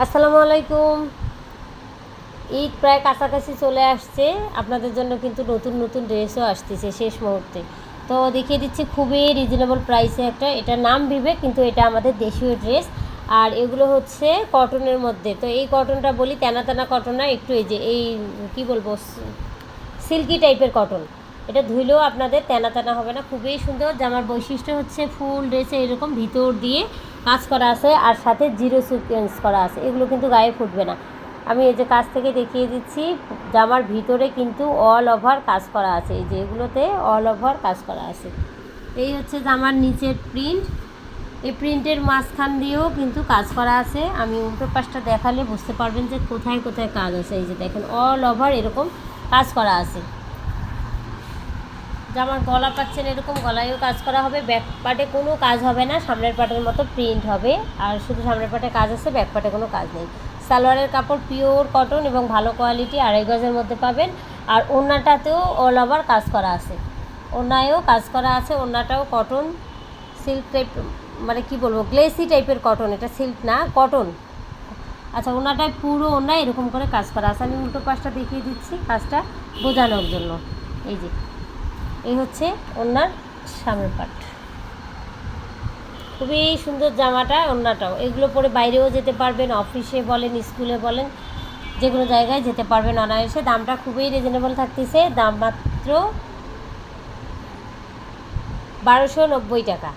আসসালামু আলাইকুম। ঈদ প্রায় কাছাকাছি চলে আসছে, আপনাদের জন্য কিন্তু নতুন নতুন ড্রেসও আসতেছে শেষ মুহূর্তে। তো দেখিয়ে দিচ্ছি খুবই রিজনেবল প্রাইসে একটা, এটার নাম বিবেক, কিন্তু এটা আমাদের দেশীয় ড্রেস। আর এগুলো হচ্ছে কটনের মধ্যে। তো এই কটনটা বলি তেনা তেনা কটন না, একটু এই যে এই কী বলবো, সিল্কি টাইপের কটন। এটা ধুইলেও আপনাদের তেনা তেনা হবে না, খুবই সুন্দর। জামার বৈশিষ্ট্য হচ্ছে ফুল ড্রেসে এরকম ভিতর দিয়ে কাজ করা আছে আর সাথে জিরো সিকোয়েন্স করা আছে, এগুলো কিন্তু গায়ে ফুটবে না। আমি এই যে কাজ থেকে দেখিয়ে দিচ্ছি, জামার ভিতরে কিন্তু অল ওভার কাজ করা আছে, এই যে এগুলোতে অল ওভার কাজ করা আছে। এই হচ্ছে জামার নিচের প্রিন্ট, এই প্রিন্টের মাঝখান দিয়েও কিন্তু কাজ করা আছে। আমি উল্টো পাশটা দেখালে বুঝতে পারবেন যে কোথায় কোথায় কাজ আছে। এই যে দেখেন অল ওভার এরকম কাজ করা আছে। জামার গলা পাচ্ছেন এরকম, গলায়ও কাজ করা হবে, ব্যাক পার্টে কোনো কাজ হবে না, সামনের পার্টের মতো প্রিন্ট হবে। আর শুধু সামনের পার্টে কাজ আছে, ব্যাক পার্টে কোনো কাজ নেই। সালোয়ারের কাপড় পিওর কটন এবং ভালো কোয়ালিটি, 2.5 গজের মধ্যে পাবেন। আর ওড়নাটাতেও অল ওভার কাজ করা আছে, ওড়নায়ও কাজ করা আছে। ওড়নাটাও কটন সিল্ক টাইপ, মানে কি বলবো, গ্লেসি টাইপের কটন, এটা সিল্ক না কটন। আচ্ছা, ওনাটায় পুরো ওনা এরকম করে কাজ করা আছে। আমি উল্টো পাশটা দেখিয়ে দিচ্ছি কাজটা বোঝানোর জন্য। এই যে এই হচ্ছে ওনার সামনের পার্ট, খুবই সুন্দর জামাটা। ওনাটাও এগুলো পরে বাইরেও যেতে পারবেন, অফিসে বলেন, স্কুলে বলেন, যে কোনো জায়গায় যেতে পারবেন অনায়াসে। দামটা খুবই রিজনেবল থাকতেছে, দাম মাত্র 1290 টাকা।